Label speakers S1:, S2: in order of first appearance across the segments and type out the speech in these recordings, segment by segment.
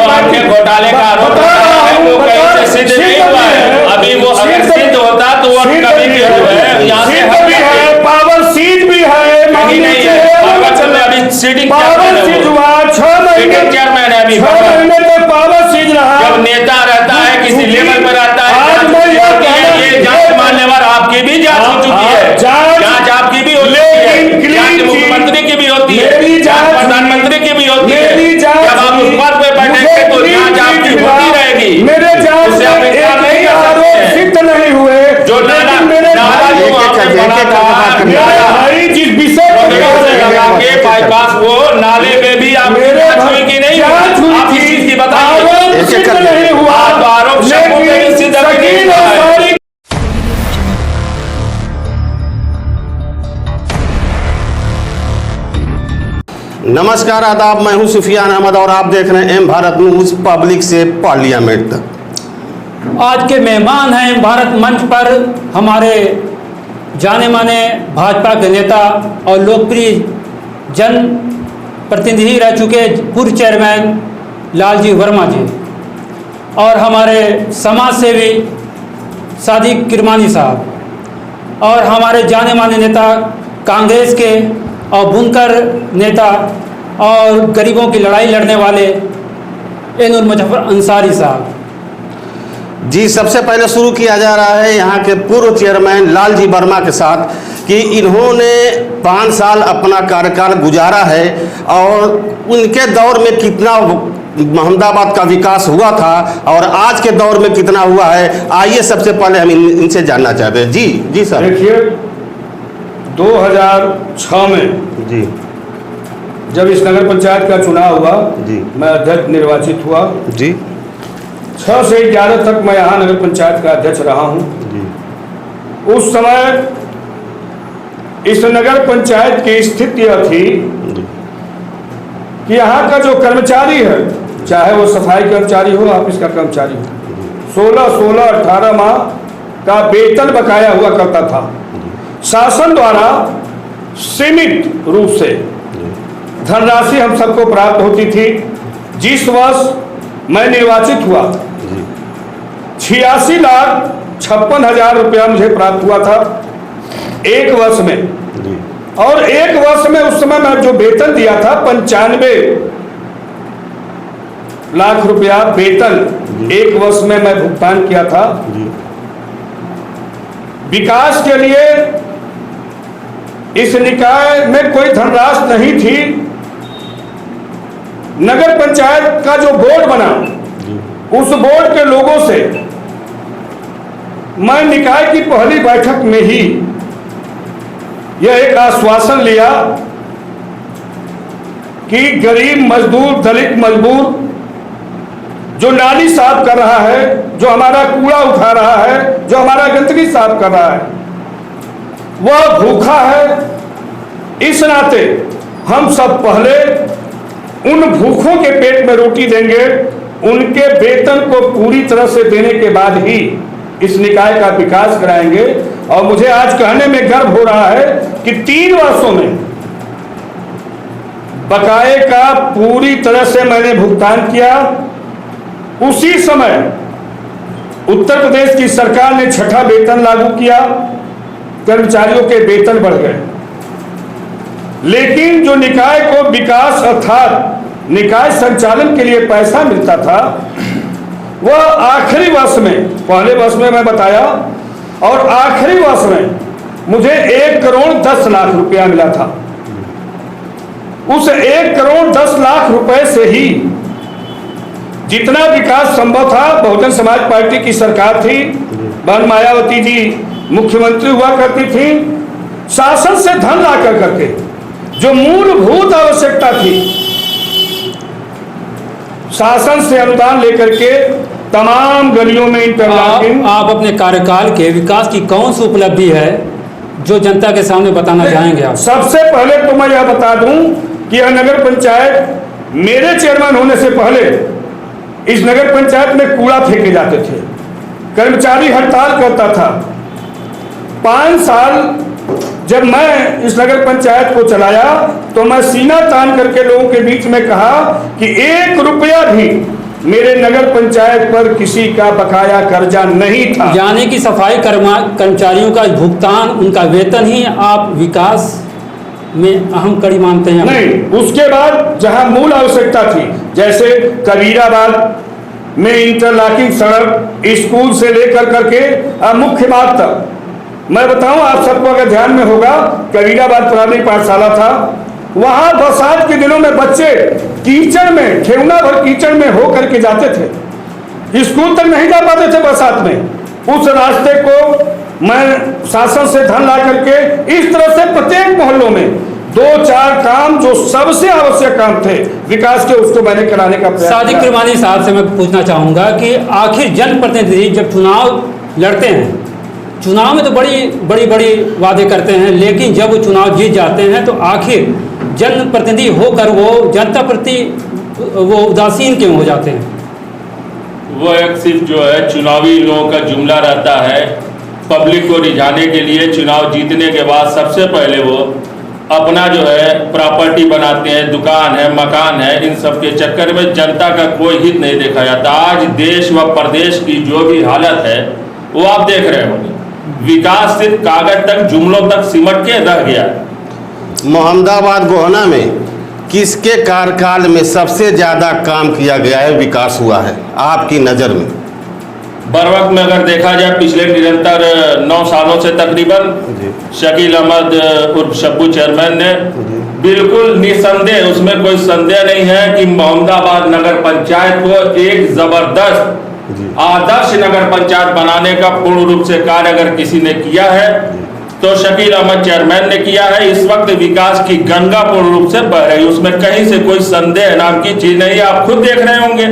S1: आपके घोटाले का आरोप है वो कहीं से सिद्ध नहीं हुआ है। अभी वो अगर सिद्ध होता तो वो कभी भी यहाँ से
S2: पावर सीट भी है,
S1: नहीं अभी सीटिंग
S2: पावर सीट हुआ 6 महीने
S1: चेयरमैन है अभी
S2: 6 महीने तक पावर सीट रहा।
S1: जब नेता रहता है किसी लेवल पर रहता है ये जांच मान्यवर आपकी भी जांच हो चुकी है, जांच आपकी भी होती है, जांच मुख्यमंत्री की भी होती है, प्रधानमंत्री की भी होती है। जब आप उस पद पे बैठेंगे तो जांच आपकी होती रहेगी।
S2: मेरे जांच नहीं आरोप सिद्ध नहीं हुए जो नाला जिस विषय
S1: के बाईपास वो नाले में भी आप की नहीं आप इस चीज की बताइए
S2: नहीं हुआ
S1: आरोप सिद्ध।
S3: नमस्कार आदाब, मैं हूं सुफियान अहमद और आप देख रहे हैं एम भारत न्यूज पब्लिक से पार्लियामेंट तक।
S4: आज के मेहमान हैं भारत मंच पर हमारे जाने माने भाजपा के नेता और लोकप्रिय जन प्रतिनिधि रह चुके पूर्व चेयरमैन लालजी वर्मा जी और हमारे समाज सेवी सादिक किरमानी साहब और हमारे जाने माने नेता कांग्रेस के और बुनकर नेता और गरीबों की लड़ाई लड़ने वाले एनुल मुजफ्फर अंसारी साहब
S3: जी। सबसे पहले शुरू किया जा रहा है यहाँ के पूर्व चेयरमैन लालजी वर्मा के साथ कि इन्होंने 5 साल अपना कार्यकाल गुजारा है और उनके दौर में कितना अहमदाबाद का विकास हुआ था और आज के दौर में कितना हुआ है। आइए सबसे पहले हम इनसे जानना चाहते हैं। जी जी सर।
S2: देखिए 2006 में
S3: जी
S2: जब इस नगर पंचायत का चुनाव हुआ
S3: जी
S2: मैं अध्यक्ष निर्वाचित हुआ
S3: जी।
S2: 6 से 11 तक मैं यहाँ नगर पंचायत का अध्यक्ष रहा हूँ
S3: जी।
S2: उस समय इस नगर पंचायत की स्थिति यह थी कि यहाँ का जो कर्मचारी है, चाहे वो सफाई कर्मचारी हो ऑफिस का कर्मचारी हो, 16-18 माह का वेतन बकाया हुआ करता था। शासन द्वारा सीमित रूप से धनराशि हम सबको प्राप्त होती थी। जिस वर्ष मैं निर्वाचित हुआ 86,56,000 रुपया मुझे प्राप्त हुआ था एक वर्ष में, और एक वर्ष में उस समय मैं जो वेतन दिया था 95 लाख रुपया वेतन एक वर्ष में मैं भुगतान किया था। विकास के लिए इस निकाय में कोई धनराशि नहीं थी। नगर पंचायत का जो बोर्ड बना उस बोर्ड के लोगों से मैं निकाय की पहली बैठक में ही यह एक आश्वासन लिया कि गरीब मजदूर, दलित मजदूर जो नाली साफ कर रहा है, जो हमारा कूड़ा उठा रहा है, जो हमारा गंदगी साफ कर रहा है, वह भूखा है। इस नाते हम सब पहले उन भूखों के पेट में रोटी देंगे, उनके वेतन को पूरी तरह से देने के बाद ही इस निकाय का विकास कराएंगे। और मुझे आज कहने में गर्व हो रहा है कि 3 वर्षों में बकाये का पूरी तरह से मैंने भुगतान किया। उसी समय उत्तर प्रदेश की सरकार ने 6ठा वेतन लागू किया, कर्मचारियों के वेतन बढ़ गए। लेकिन जो निकाय को विकास अर्थात निकाय संचालन के लिए पैसा मिलता था वह आखिरी वर्ष में, पहले वर्ष में मैं बताया, और आखिरी वर्ष में मुझे 1,10,00,000 रुपया मिला था। उस 1,10,00,000 रुपए से ही जितना विकास संभव था, बहुजन समाज पार्टी की सरकार थी, बहन मायावती जी मुख्यमंत्री हुआ करती थी, शासन से धन ला करके जो मूलभूत आवश्यकता थी शासन से अनुदान लेकर के तमाम गलियों में इंटरलॉकिंग।
S4: आप अपने कार्यकाल के विकास की कौन सी उपलब्धि है जो जनता के सामने बताना चाहेंगे आप?
S2: सबसे पहले तो मैं यह बता दूं कि यह नगर पंचायत मेरे चेयरमैन होने से पहले इस नगर पंचायत में कूड़ा फेंके जाते थे, कर्मचारी हड़ताल करता था। 5 साल जब मैं इस नगर पंचायत को चलाया तो मैं सीना तान करके लोगों के बीच में कहा कि 1 रुपया भी मेरे नगर पंचायत पर किसी का बकाया कर्जा नहीं था।
S4: यानी कि सफाई कर्मचारियों का भुगतान, उनका वेतन ही आप विकास में अहम कड़ी मानते हैं?
S2: नहीं, उसके बाद जहां मूल आवश्यकता थी, जैसे कबीराबाद में इंटरलॉकिंग सड़क स्कूल से लेकर करके मुख्य मार्ग तक, मैं बताऊं आप सबको अगर ध्यान में होगा, कबीराबाद प्राथमिक पाठशाला था, वहां बरसात के दिनों में बच्चे कीचड़ में, ठेवना भर कीचड़ में हो करके जाते थे, स्कूल तक नहीं जा पाते थे बरसात में। उस रास्ते को मैं शासन से धन ला करके इस तरह से प्रत्येक मोहल्लों में 2-4 काम जो सबसे आवश्यक काम थे विकास के, उसको मैंने कराने का प्रयास।
S4: सादिक किरमानी साहब से मैं पूछना चाहूंगा कि आखिर जनप्रतिनिधि जब चुनाव लड़ते हैं, चुनाव में तो बड़ी वादे करते हैं, लेकिन जब वो चुनाव जीत जाते हैं तो आखिर जनप्रतिनिधि होकर वो जनता प्रति वो उदासीन क्यों हो जाते हैं?
S1: वो एक सिर्फ जो है चुनावी लोगों का जुमला रहता है। पब्लिक को रिझाने के लिए चुनाव जीतने के बाद सबसे पहले वो अपना जो है प्रॉपर्टी बनाते हैं, दुकान है, मकान है, इन सब के चक्कर में जनता का कोई हित नहीं देखा जाता। आज देश व प्रदेश की जो भी हालत है वो आप देख रहे होंगे। विकास सिर्फ कागज तक, जुमलों तक सिमट के रह गया है।
S3: मोहम्मदाबाद गोहना में किसके कार्यकाल में सबसे ज़्यादा काम किया गया है, विकास हुआ है आपकी नज़र में?
S1: बरवक्त में अगर देखा जाए पिछले निरंतर 9 सालों से तकरीबन शकील अहमद उर्फ शब्बू चेयरमैन ने बिल्कुल निसंदेह, उसमें कोई संदेह नहीं है कि मोहम्मदाबाद नगर पंचायत को एक जबरदस्त आदर्श नगर पंचायत बनाने का पूर्ण रूप से कार्य अगर किसी ने किया है तो शकील अहमद चेयरमैन ने किया है। इस वक्त विकास की गंगा पूर्ण रूप से बह रही, उसमें कहीं से कोई संदेह नाम की चीज नहीं। आप खुद देख रहे होंगे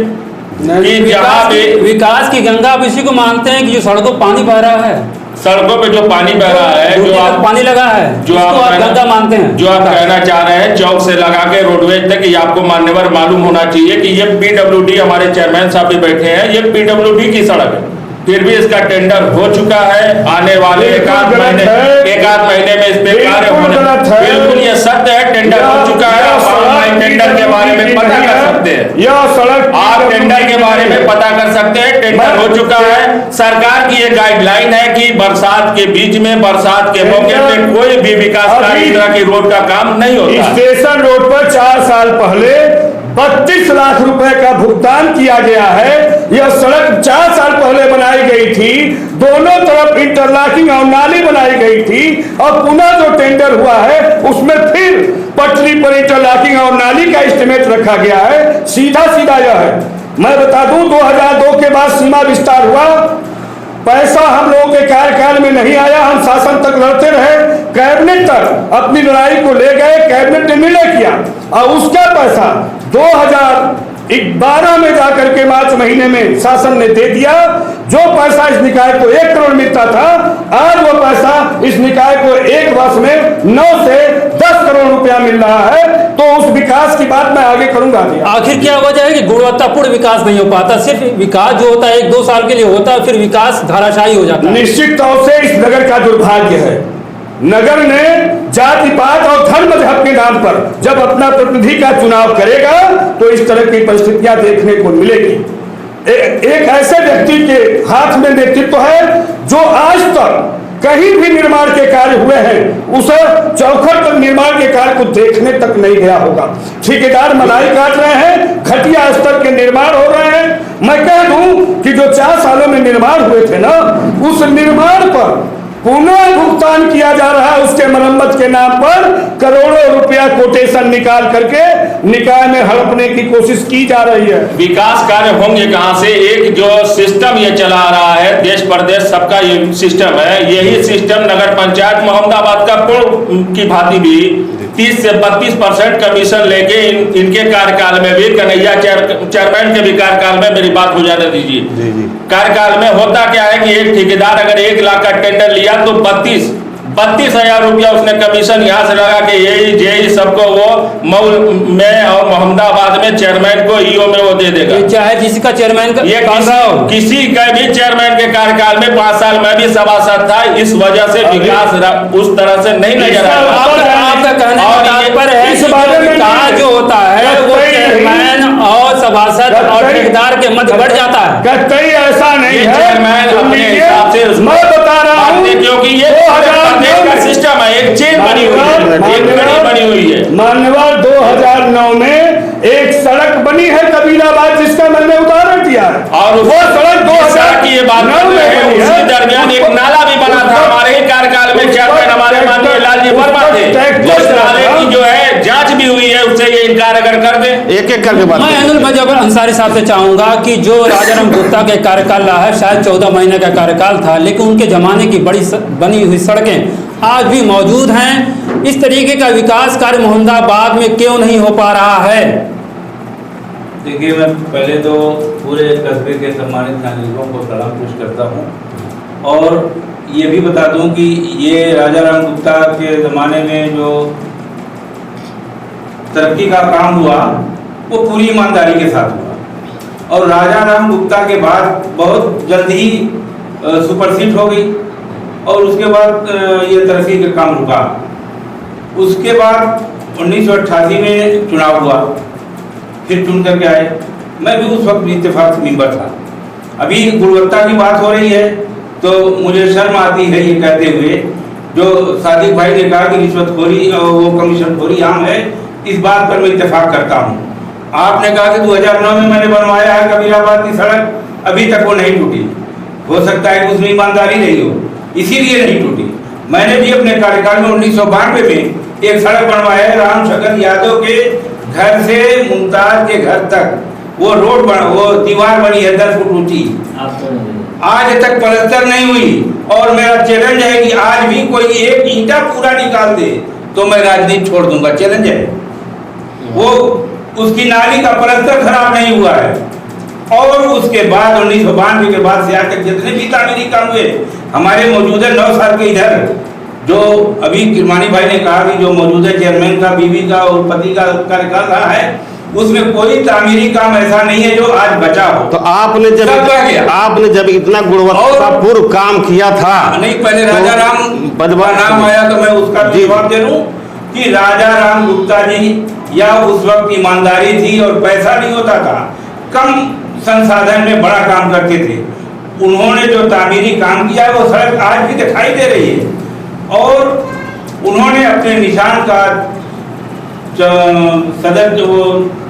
S1: कि जहाँ भी
S4: विकास की गंगा आप इसी को मानते हैं कि जो सड़कों पानी बह रहा है,
S1: सड़कों पे जो पानी बह रहा है, जो आप
S4: पानी लगा है,
S1: जो आप
S4: गंगा मानते हैं,
S1: जो आप कहना चाह रहे हैं चौक से लगा के रोडवेज तक, ये आपको मान्यवर मालूम होना चाहिए कि ये PWD, हमारे चेयरमैन साहब भी बैठे हैं, ये PWD की सड़क है। फिर भी इसका टेंडर हो चुका है, आने वाले एक आध महीने में इस पे कार्य होने, बिल्कुल ये सत्य है, टेंडर हो चुका है। आप टेंडर के बारे में पता कर सकते हैं,
S2: यह सड़क
S1: आप टेंडर के बारे में पता कर सकते हैं, टेंडर हो चुका है। सरकार की ये गाइडलाइन है कि बरसात के बीच में, बरसात के मौके पे कोई भी विकास कार्य इस तरह की रोड का काम नहीं होता।
S2: स्टेशन रोड पर 4 साल पहले 32 लाख रुपए का भुगतान किया गया है। यह सड़क 4 साल पहले बनाई गई थी, दोनों तरफ इंटरलॉकिंग और नाली बनाई गई थी, और पुनः जो टेंडर हुआ है उसमें फिर पटरी पर इंटरलॉकिंग और नाली का एस्टिमेट रखा गया है। सीधा यह है, मैं बता दूं 2002 के बाद सीमा विस्तार हुआ, पैसा हम लोगों के कार्यकाल में नहीं आया, हम शासन तक लड़ते रहे, कैबिनेट तक अपनी लड़ाई को ले गए, कैबिनेट ने निर्णय किया और उसका पैसा 2012 में जाकर के मार्च महीने में शासन ने दे दिया। जो पैसा इस निकाय को 1 करोड़ मिलता था, आज वो पैसा इस निकाय को एक वर्ष में 9 से 10 करोड़ रुपया मिल रहा है। तो उस विकास की बात मैं आगे करूंगा।
S4: आखिर क्या वजह है कि गुणवत्तापूर्ण विकास नहीं हो पाता? सिर्फ विकास जो होता है 1-2 साल के लिए होता है, फिर विकास धाराशायी हो जाता है।
S2: निश्चित तौर से इस नगर का दुर्भाग्य है, नगर ने जाति पात और धर्म मजहब के नाम पर जब अपना प्रतिनिधि का चुनाव करेगा तो इस तरह की परिस्थितियां देखने को मिलेगी। एक ऐसे व्यक्ति के हाथ में नेतृत्व है जो आज तक कहीं भी निर्माण के कार्य हुए हैं, उस चौखट तक निर्माण के कार्य को देखने तक नहीं गया होगा। ठेकेदार मलाई काट रहे हैं, घटिया स्तर के निर्माण हो रहे हैं। मैं कह दूं कि जो 4 सालों में निर्माण हुए थे ना, उस निर्माण पर पुनः भुगतान किया जा रहा है, उसके मरम्मत के नाम पर करोड़ों रुपया कोटेशन निकाल करके निकाय में हड़पने की कोशिश की जा रही है।
S1: विकास कार्य होंगे कहां से? एक जो सिस्टम ये चला रहा है, देश प्रदेश सबका ये सिस्टम है, यही सिस्टम नगर पंचायत मोहम्मदाबाद का पूर्ण की भांति भी 30 से 32% कमीशन लेके इनके कार्यकाल में भी, कन्हैया चेयरमैन के भी कार्यकाल में, मेरी बात हो जाने दीजिए, कार्यकाल में होता क्या है कि एक ठेकेदार अगर 1 लाख का टेंडर लिया तो 32,000 रुपया उसने कमीशन यहाँ से लगा के यही सबको वो मऊ में और मोहम्मदाबाद में चेयरमैन को ईओ में वो दे देगा।
S4: चाहे जिसका चेयरमैन
S1: ये किसी का भी चेयरमैन के कार्यकाल में 5 साल में भी सभासद था, इस वजह से विकास उस तरह से नहीं नजर आ रहा।
S4: आपका कहने का तात्पर्य है कि विकास जो होता है वो चेयरमैन और सभासद और ठेकेदार के मध्य बढ़ जाता है।
S2: कतई ऐसा नहीं
S1: ये
S2: है।
S1: चेयरमैन अपने हिसाब से उसको
S2: मैं बता रहा हूँ,
S1: क्योंकि ये प्रदेश का सिस्टम है, एक चेन बनी हुई है, एक कड़ी बनी हुई है।
S2: मान्यवर 2009 में एक सड़क बनी है कबीराबाद, जिसका मैंने उदाहरण दिया है,
S1: और
S2: वो सड़क 2009
S1: की ये बात कर रहे हैं,
S2: में
S1: उसी दरमियान एक नाला भी बना था हमारे ही कार्यकाल में। चेयरमैन हमारे माननीय लालजी वर्मा थे, उस नाले की जो है जांच भी हुई है, उससे ये इनकार अगर कर दे।
S3: एक एक करके बात
S4: मैं
S3: करें।
S4: अनिल मजहर अंसारी साहब से चाहूंगा कि जो राजाराम गुप्ता के कार्यकाल रहा है, शायद 14 महीने का कार्यकाल था, लेकिन उनके जमाने की बनी हुई सड़कें आज भी मौजूद हैं। इस तरीके का विकास कार्य मोहम्मदाबाद में क्यों नहीं हो पा रहा है?
S5: देखिए, मैं पहले तो पूरे कस्बे के सम्मानित नागरिकों को सलाम पेश करता हूँ और ये भी बता दूँ कि ये राजाराम गुप्ता के ज़माने में जो तरक्की का काम हुआ वो पूरी ईमानदारी के साथ हुआ, और राजाराम गुप्ता के बाद बहुत जल्द ही सुपरसीड हो गई और उसके बाद ये तरक्की का काम रुका। उसके बाद 1988 में चुनाव हुआ, फिर चुन करके आए। मैं भी उस वक्त इत्तेफाक मेंबर था। अभी गुणवत्ता की बात हो रही है तो मुझे शर्म आती है ये कहते हुए, जो सादिक भाई ने कहा कि रिश्वतखोरी और वो कमीशनखोरी आम है, इस बात पर मैं इत्तेफाक करता हूँ। आपने कहा कि 2009 में मैंने बनवाया है कबीराबाद की सड़क, अभी तक वो नहीं टूटी। हो सकता है कि उसमें ईमानदारी नहीं हो, इसीलिए नहीं टूटी। मैंने भी अपने कार्यकाल में 1992 में एक सड़क बनवाया है, राम शक्कर यादव के घर से मुमताज के घर तक वो रोड वो दीवार बनी है 10 फुट ऊंची, आज तक पलस्तर नहीं हुई। और मेरा चैलेंज है कि आज भी कोई एक ईंटा पूरा निकाल दे तो मैं राजनीति छोड़ दूंगा, चैलेंज है। वो उसकी नाली का पलस्तर खराब नहीं हुआ है। और उसके बाद 1992 के बाद से आज तक जितने भी तामीरी काम हुए हमारे मौजूदा 9 साल के इधर, जो अभी किरमानी भाई ने कहा कि जो मौजूदा चेयरमैन का, बीवी का और पति का कार्यकाल रहा है, उसमें कोई तामीरी काम ऐसा नहीं है जो आज बचा हो।
S3: तो आपने जब इतना गुणवत्तापूर्ण काम किया था,
S1: नहीं पहले राजाराम का नाम आया तो मैं उसका जवाब दे दूं कि राजाराम गुप्ता जी या उस वक्त ईमानदारी थी और पैसा नहीं होता था, कम संसाधन में बड़ा काम करते थे। उन्होंने जो तामीरी काम किया वो सड़क आज भी दिखाई दे रही है। और उन्होंने अपने निशान का सदर जो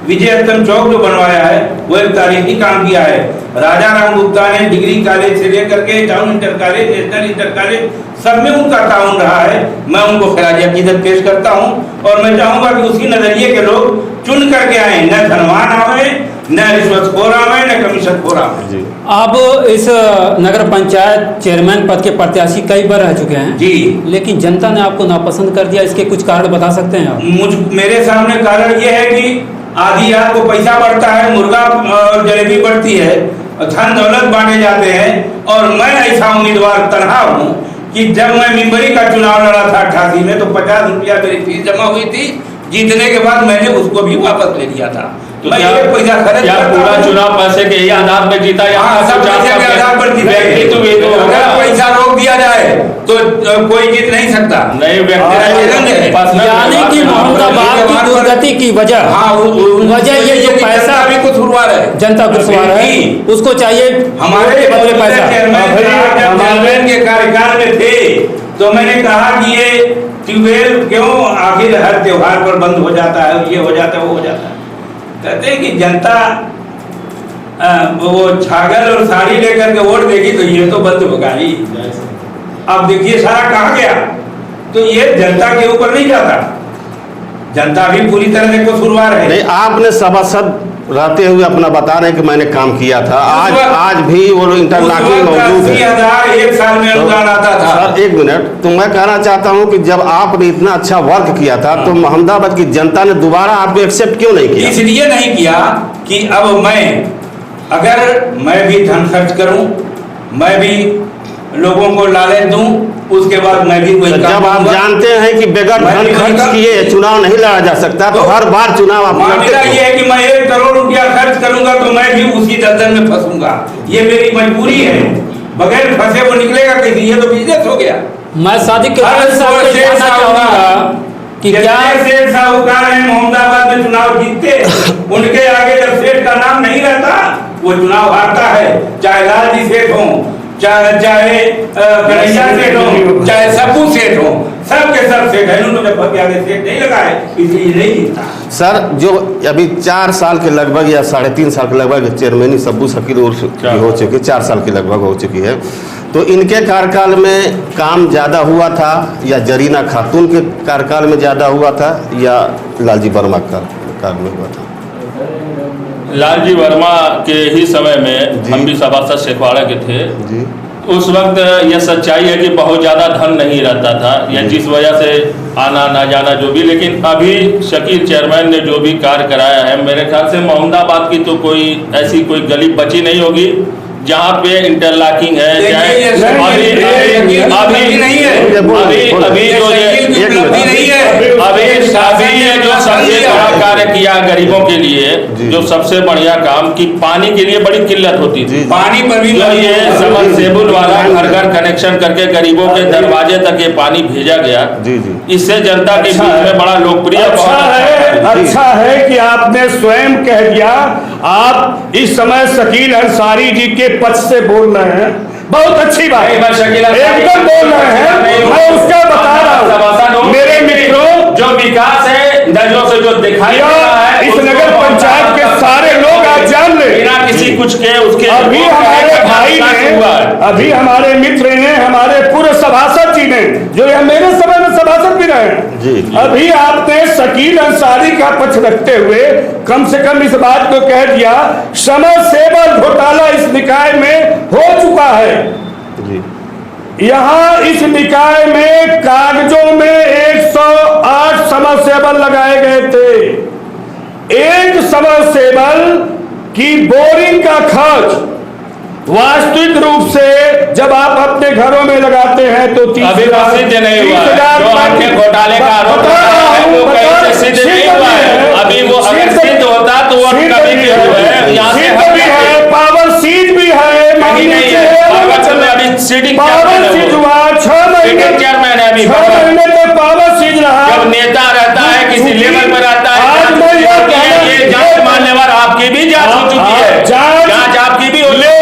S1: विजय स्तंभ चौक जो बनवाया है वो एक तारीखी काम किया है। राजाराम गुप्ता ने डिग्री कॉलेज से लेकर के town inter college, national inter college, सब में उनका ताउन रहा है। मैं उनको खराज अकीदत पेश करता हूं और मैं चाहूंगा कि उसी नजरिए के लोग चुन करके आए, न धनवान आवे, न रिश्वतखोर आवे, न कमीशनखोर आवे।
S4: आप इस नगर पंचायत चेयरमैन पद के प्रत्याशी कई बार रह चुके हैं
S1: जी,
S4: लेकिन जनता ने आपको नापसंद कर दिया, इसके कुछ कारण बता सकते हैं आप?
S1: मेरे सामने कारण ये है कि आधी रात को पैसा बढ़ता है, मुर्गा और जलेबी बढ़ती है, धन दौलत बांटे जाते हैं। और मैं ऐसा उम्मीदवार तनहा हूँ कि जब मैं मेंबरी का चुनाव लड़ा था 88 में तो 50 रुपया मेरी फीस जमा हुई थी। जीतने के बाद मैंने उसको भी वापस ले लिया था।
S5: तो क्या पूरा चुनाव पैसे के ही आधार पर जीता?
S1: पैसा रोक दिया जाए तो कोई जीत नहीं सकता।
S4: यानी कि मोहम्मदाबाद की दुर्गति की वजह ये जो पैसा
S1: भी कसूरवार है,
S4: जनता कसूरवार है, उसको चाहिए
S1: हमारे
S4: पैसा।
S1: चेयरमैन के कार्यकाल में थे तो मैंने कहा कि ये ट्यूबवेल क्यों आखिर हर त्योहार पर बंद हो जाता है, ये हो जाता है, वो हो जाता है। कहते हैं कि जनता वो छागल और साड़ी लेकर के वोट देगी तो ये तो बंद होगा ही। अब देखिए सारा कहाँ गया, तो ये जनता के ऊपर नहीं जाता, जनता भी पूरी तरह से कसूरवार है।
S3: नहीं, आपने सभासद रहते हुए अपना बता रहे हैं कि मैंने काम किया था, आज भी वो इंटरलॉकिंग मौजूद है।
S1: 80,000 एक साल में अनुदान आता था।
S3: सर एक मिनट, तो मैं कहना चाहता हूं कि जब आपने इतना अच्छा वर्क किया था तो मोहम्मदाबाद की जनता ने दोबारा आपको एक्सेप्ट क्यों नहीं किया?
S1: इसलिए नहीं किया कि अब मैं भी धन खर्च करूं, मैं भी लोगों को लालच दूं, उसके बाद मैं भी कोई काम
S3: जब आप जानते हैं कि बगैर धन खर्च किए चुनाव नहीं लड़ा जा सकता तो हर बार चुनाव आप
S1: मामला ये है कि मैं 1 करोड़ रुपया खर्च करूंगा तो मैं भी उसी दलदल में फंसूंगा, ये मेरी मजबूरी है। बगैर फंसे वो निकलेगा कैसे? ये तो बिजनेस हो गया।
S4: मैं सादिक के साथ कहना चाहूंगा कि क्या
S5: सेठ साहूकार हैं मोहम्मदाबाद में चुनाव जीतते, उनके आगे जब सेठ का नाम नहीं रहता वो चुनाव हारता है, चाहे लालजी सेठ हो, चाहे कन्हैया सेठ हो, चाहे सब्बू सेठ हो, सबके सब सेठ है, उन्होंने जब के आगे सेठ नहीं लगा है इसलिए नहीं जीतता।
S3: सर, जो अभी 4 साल के लगभग या 3.5 साल के लगभग चेयरमैनी सब्बू शकील हो चुकी, 4 साल की लगभग हो चुकी है, तो इनके कार्यकाल में काम ज़्यादा हुआ था या जरीना खातून के कार्यकाल में ज़्यादा हुआ था या लालजी वर्मा का कार्यकाल में हुआ था?
S1: लालजी वर्मा के ही समय में हम भी सभासद शेखवाड़ा के थे
S3: जी।
S1: उस वक्त यह सच्चाई है कि बहुत ज़्यादा धन नहीं रहता था, या जिस वजह से आना ना जाना जो भी, लेकिन अभी शकील चेयरमैन ने जो भी कार्य कराया है, मेरे ख्याल से मोहम्मदाबाद की तो कोई ऐसी कोई गली बची नहीं होगी जहाँ पे इंटरलॉकिंग है, चाहे अभी ये जो सबसे बड़ा कार्य किया गरीबों के लिए, जो सबसे बढ़िया काम कि पानी के लिए बड़ी किल्लत होती थी, पानी पर भी ये सबमर्सिबल वाला घर घर कनेक्शन करके गरीबों के दरवाजे तक ये पानी भेजा गया। इससे जनता के बीच में बड़ा लोकप्रिय
S2: अच्छा है कि आपने स्वयं कह दिया। आप इस समय शकील अंसारी जी के पक्ष से बोल रहे हैं, बहुत अच्छी बात है, एकदम बोल रहे हैं, मैं उसका बता रहा हूँ। मेरे मित्रों,
S1: जो विकास है नजरों से जो दिखाई दे रहा है,
S2: इस नगर पंचायत के सारे लोग आज जान ले,
S1: बिना किसी कुछ के उसके
S2: अभी हमारे भाई ने, अभी हमारे मित्र ने, हमारे पूर्व सभासद जी ने, जो यह मेरे समय में सभासद भी रहे, अभी आपने शकील अंसारी का पक्ष रखते हुए कम से कम इस बात को कह दिया, समरसेबल घोटाला इस निकाय में हो चुका है। यहाँ इस निकाय में कागजों में 108 समरसेबल लगाए गए थे। एक समरसेबल की बोरिंग का खर्च वास्तविक रूप से जब आप अपने घरों में लगाते हैं तो 30,000
S1: सिद्ध नहीं हुआ है। जो आपके घोटाले का आरोप है वो कहीं से सिद्ध नहीं हुआ है। अभी वो अगर सिद्ध होता तो वो कभी भी यहाँ से
S2: पावर सीट भी है,
S1: अभी सीटिंग
S2: पावर सीट हुआ 6 महीने
S1: चेयरमैन है, अभी
S2: 6 महीने तक पावर सीट रहा।
S1: जब नेता रहता है किसी लेवल पर आता है, ये जांच मान्यवर आपकी भी जांच हो चुकी है, जांच आपकी भी होती है,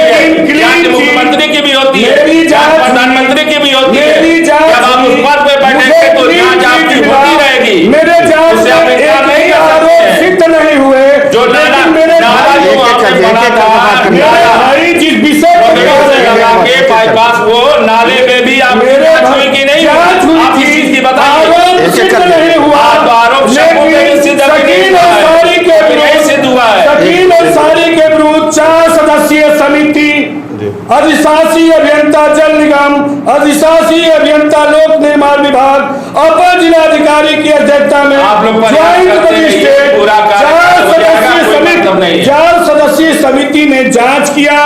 S1: जांच मुख्यमंत्री की भी होती है, जांच प्रधानमंत्री की भी होती है। जब आप उस पद पे बैठेंगे तो जांच आपकी होती रहेगी।
S2: मेरे जांच आरोप सिद्ध नहीं हुए,
S1: जो नाला
S2: जिस विषय
S1: के बाईपास वो नाले में भी आप जांच हुई कि नहीं, आप इस चीज की बताइए।
S2: सिद्ध नहीं हुआ,
S1: आरोप
S2: शकील अंसारी के विरुद्ध 4 सदस्यीय समिति, अधिशासी अभियंता जल निगम, अधिशासी अभियंता लोक निर्माण विभाग, अपर जिलाधिकारी की अध्यक्षता में 4 सदस्यीय समिति ने जांच किया।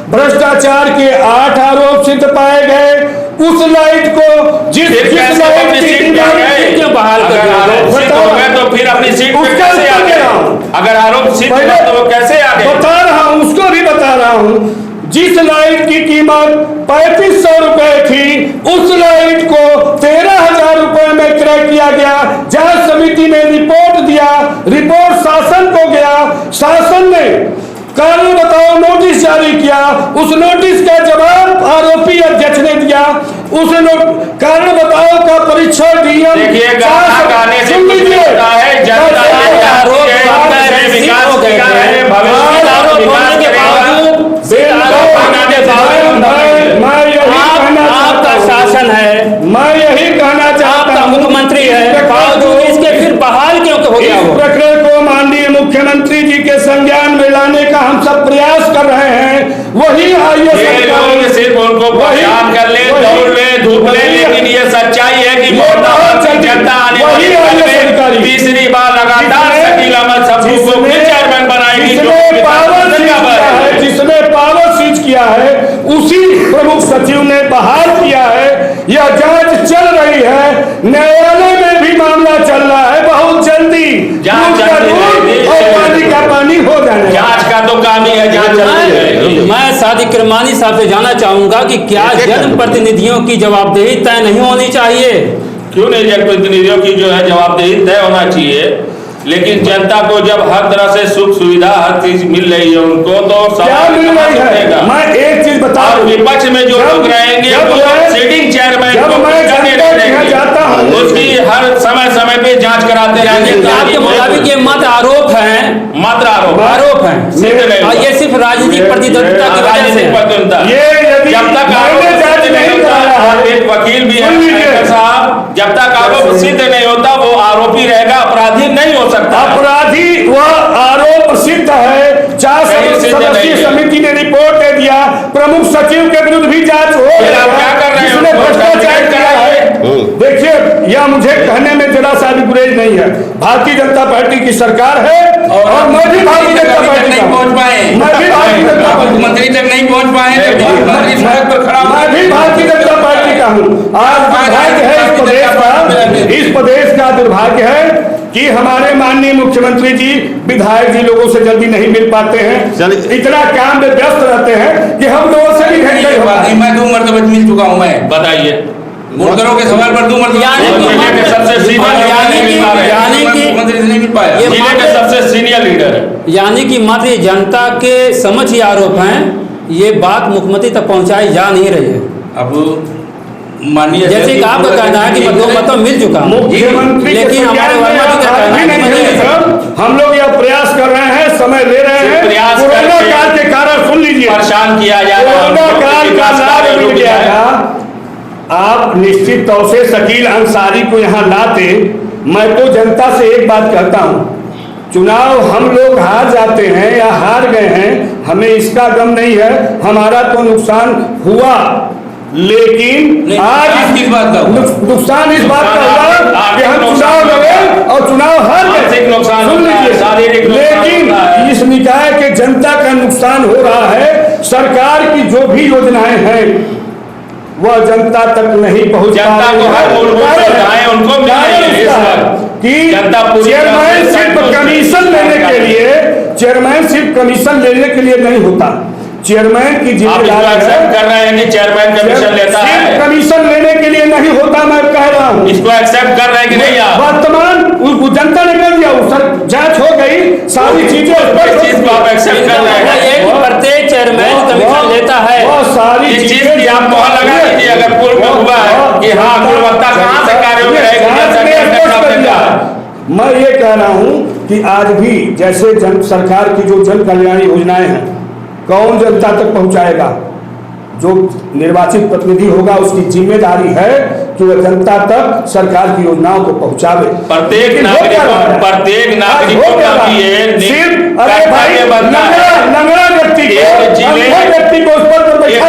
S2: भ्रष्टाचार के 8 आरोप सिद्ध पाए गए। उस लाइट को जिस लाइट
S1: की बहाल कर तो फिर अपनी सीट पे कैसे आ गए? अगर आरोप सिद्ध है तो वो कैसे आ गए?
S2: बता रहा हूँ, उसको भी बता रहा हूँ। जिस लाइट की कीमत 3500 रुपए थी, उस लाइट को 13,000 रुपए में क्रय किया गया। जांच समिति ने रिपोर्ट दिया, रिपोर्ट शासन को गया, शासन ने कारण बताओ नोटिस जारी किया। उस नोटिस का जवाब आरोपी अध्यक्ष ने दिया। उस कारण बताओ का परीक्षण डीएम
S4: शासन है,
S2: मैं यही कहना चाहता हूं,
S4: मुख्यमंत्री है, इसके फिर बहाल क्यों हो गया?
S2: इस प्रकरण को माननीय मुख्यमंत्री जी के संज्ञान में लाने का हम सब प्रयास कर रहे हैं। वही
S1: सिर्फ उनको पहचान कर ले, दौड़ ले, धूप ले, लेकिन ये सच्चाई है कि जनता आने वाली तीसरी बार लगातार शकील अहमद सब्बू को फिर चेयरमैन बनाएगी।
S2: जिसने पावर सीज किया है उसी प्रमुख सचिव ने बहाल किया है। यह जांच चल रही है, न्यायालय में भी मामला चल रहा है। बहुत जल्दी जांच और पानी का पानी हो जाएगा।
S1: जांच का तो काम ही है, जांच है।
S4: मैं सादिक किरमानी साहब से जानना चाहूंगा कि क्या जनप्रतिनिधियों की जवाबदेही तय नहीं होनी चाहिए?
S1: क्यों नहीं, जनप्रतिनिधियों की जो है जवाबदेही तय होना चाहिए। लेकिन जनता को जब हर तरह से सुख सुविधा हर चीज मिल रही है उनको तो
S2: क्या मिल रही है? मैं एक चीज बता
S1: और विपक्ष में जो लोग रहेंगे वो सिटिंग चेयरमैन को
S2: जाता हूं
S1: उसकी हर समय पे जांच कराते रहेंगे।
S4: आपके मुताबिक ये मात्र आरोप है,
S1: मात्र आरोप
S4: है
S1: सिद्ध नहीं
S4: और ये सिर्फ राजनीतिक प्रतिद्वंद्विता की वजह से
S1: राजनीतिक प्रतिद्वंद्विता। जब तक आरोप नहीं होता, एक वकील भी है साहब, जब तक आरोप सिद्ध नहीं होता वो आरोपी रहेगा, अपराधी नहीं हो सकता।
S2: अपराधी वह आरोप सिद्ध है। 4 सदस्यीय समिति ने रिपोर्ट दे दिया, प्रमुख सचिव के विरुद्ध भी जांच हो
S1: फिर आप क्या कर रहे हैं?
S2: जिसने भ्रष्टाचार किया है। देखिए, यह मुझे कहने में जरा सा भी गुरेज नहीं है। भारतीय जनता पार्टी की सरकार है और मैं भी भारतीय जनता पार्टी
S5: नहीं पहुंच पाए,
S2: मैं भी भारतीय जनता पार्टी
S5: मुख्यमंत्री तक नहीं पहुंच पाए, सड़क पर खड़ा
S2: मैं भी भारतीय जनता पार्टी का हूँ। आज दुर्भाग्य है इस प्रदेश का, इस प्रदेश का दुर्भाग्य है कि हमारे माननीय मुख्यमंत्री जी, विधायक जी लोगों से जल्दी नहीं मिल पाते हैं, इतना काम में व्यस्त रहते हैं कि हम लोगों से भी
S5: नहीं। मैं 2 मरतबा मिल चुका हूँ। मैं
S1: बताइए,
S5: मुनकरों के सवाल पर 2 मरतबा
S1: सबसे
S5: नहीं मिल पाया।
S1: जिले के सबसे सीनियर लीडर है।
S4: यानी कि मात्र जनता के समझ ही आरोप हैं, ये बात मुख्यमंत्री तक पहुंचाई जा नहीं रही है।
S5: अब मानिए
S4: जैसे कि आपका कहना है कि 2 मतों मिल चुका,
S2: मुख्यमंत्री,
S4: लेकिन हमारे वर्मा जी का कहना है
S2: हम लोग यह प्रयास कर रहे हैं, समय ले रहे हैं।
S1: प्रयास
S2: कोरोना काल के कारण सुन लीजिए,
S1: परेशान किया जाएगा,
S2: कोरोना काल का लाभ मिल जाएगा। आप निश्चित तौर से शकील अंसारी को यहाँ लाते। मैं तो जनता से एक बात कहता हूँ, चुनाव हम लोग हार जाते हैं या हार गए हैं, हमें इसका गम नहीं है। हमारा तो नुकसान हुआ, लेकिन आज
S5: किस बात का
S2: नुकसान इस बात का हुआ कि हम चुनाव लड़े और चुनाव हार गए। सुन लीजिए, लेकिन इस निकाय के जनता का नुकसान हो रहा है। सरकार की जो भी योजनाएं हैं वह जनता तक नहीं पहुंच
S1: जनता को हर मूलभूत सुविधाएं उनको मिल रही है
S2: कि चेयरमैन सिर्फ कमीशन लेने के लिए, चेयरमैन सिर्फ कमीशन लेने के लिए नहीं होता। चेयरमैन की जिम्मेदारी
S1: कर रहे हैं कि चेयरमैन कमीशन लेता है,
S2: कमीशन लेने के लिए नहीं होता। मैं कह रहा हूँ
S1: इसको एक्सेप्ट कर रहे हैं कि नहीं आप?
S2: वर्तमान जनता ने कर दिया, सर जांच हो गई, सारी चीजें
S1: चीज को आप एक्सेप्ट कर रहे हैं।
S4: प्रत्येक चेयरमैन कमीशन लेता है,
S2: सारी
S1: चीज की आप मोहर लगा दीजिए। अगर पूर्व में हुआ है कि हाँ गुणवत्ता कहाँ से कार्यों में रहेगी।
S2: मैं ये कह रहा हूँ कि आज भी जैसे सरकार की जो जन कल्याणी योजनाएं हैं, कौन जनता तक पहुंचाएगा? जो निर्वाचित प्रतिनिधि होगा उसकी जिम्मेदारी है कि वह जनता तक सरकार की योजनाओं को पहुंचावे।
S1: प्रत्येक नागरिक को
S2: सिर्फ अरे भाई लंगड़ा व्यक्ति को उस पर
S1: प्रदेश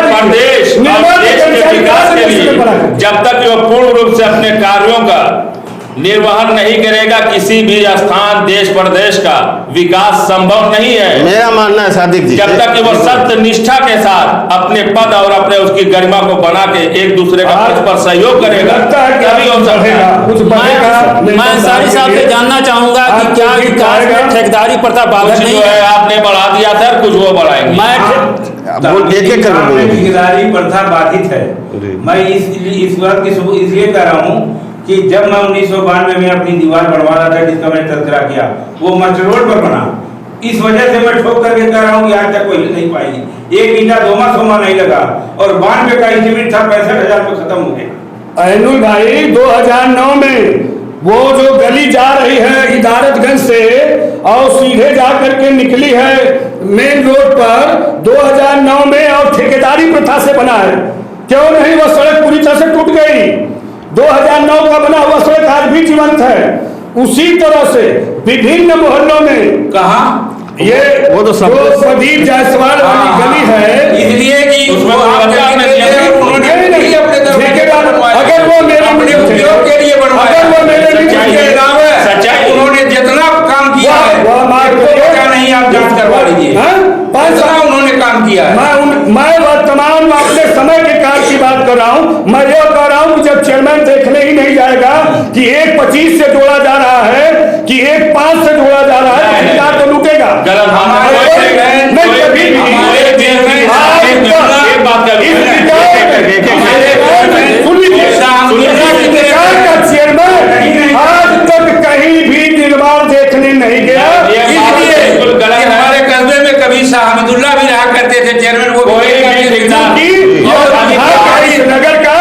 S1: के विकास के लिए जब तक वो पूर्ण रूप से अपने कार्यों का निर्वहन नहीं करेगा, किसी भी स्थान देश प्रदेश का विकास संभव नहीं है।
S3: मेरा मानना है सादिक जी,
S1: जब तक कि वो सत्य निष्ठा के साथ अपने पद और अपने उसकी गरिमा को बना के एक दूसरे का पक्ष पर सहयोग करेगा, तभी हो सकता।
S4: मैं अंसारी साहब से जानना चाहूंगा कि क्या विकास में ठेकेदारी प्रथा बाधक नहीं
S1: है? आपने बढ़ा दिया था, कुछ वो बढ़ाएंगे।
S4: मैं
S3: एक
S5: ठेकेदारी प्रथा बाधित है। मैं इस बात की इसलिए कह रहा हूँ कि जब मैं 1992 में अपनी दीवार बनवा रहा था, जिसका मैंने तस्करा किया, वो मस्ट रोड पर बना। इस वजह से मैं ठोक करके कह रहा हूँ कि आज तक कोई नहीं पाएगी। 1 ईंटा 2 सोमा नहीं लगा और 92 का एस्टीमेट था 65,000 में खत्म हो गया।
S2: अहनुल भाई 2009 में वो जो गली जा रही है इदारतगंज से और सीधे जा करके निकली है मेन रोड पर 2009 में, और ठेकेदारी प्रथा से बना है। क्यों नहीं? वो सड़क पूरी तरह से टूट गई। 2009 का बना हुआ सड़क आज भी जीवंत है। उसी तरह से विभिन्न मोहल्लों में
S5: कहा
S2: ये वो तो प्रदीप जायसवाल वाली गली है,
S5: इसलिए कि
S1: उसमें
S2: अगर वो मेरे
S5: उपयोग के लिए बनवाया,
S2: सच्चाई
S5: उन्होंने जितना काम किया है क्या नहीं, आप जांच करवा लीजिए। उन्होंने काम किया है।
S2: मैं वर्तमान में अपने समय के काल की बात कर रहा हूँ। मैं यह कह रहा हूँ जब चेयरमैन देखने ही नहीं जाएगा कि 1.25 से जोड़ा जा रहा है कि 1.5 से जोड़ा जा रहा है, ठेकेदार तो लूटेगा।
S5: चेयरमैन वो
S1: कोई भी ठेकेदार
S2: नगर का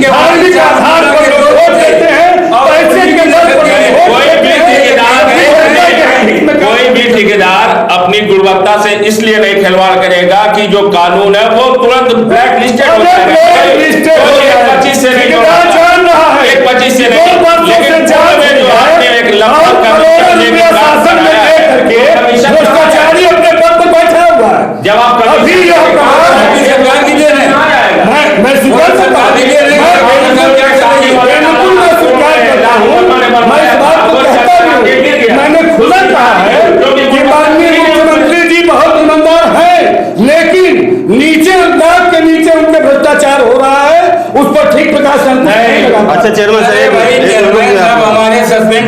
S2: धार्मिक आधार पर लोग वोट देते हैं, पैसे के बल पर
S1: कोई भी ठेकेदार अपनी गुणवत्ता से इसलिए नहीं खिलवाड़ करेगा कि जो कानून है वो तुरंत ब्लैक लिस्टेड हो जाएगा। 25 से नहीं, 25 से नहीं, लेकिन जो आपने एक लंबा
S2: शासन में लेकर के भ्रष्टाचारी अपने पद पर बैठा हुआ है।
S1: जब आप
S2: अभी यह मैं स्वीकार करता हूं, मैं इस बात को कहता हूं, मैंने खुला कहा है कि माननीय मुख्यमंत्री जी बहुत ईमानदार हैं, लेकिन नीचे अंदाज के नीचे उनके भ्रष्टाचार हो रहा है, उस पर ठीक प्रकाश नहीं लगा।
S3: अच्छा चेयरमैन साहब,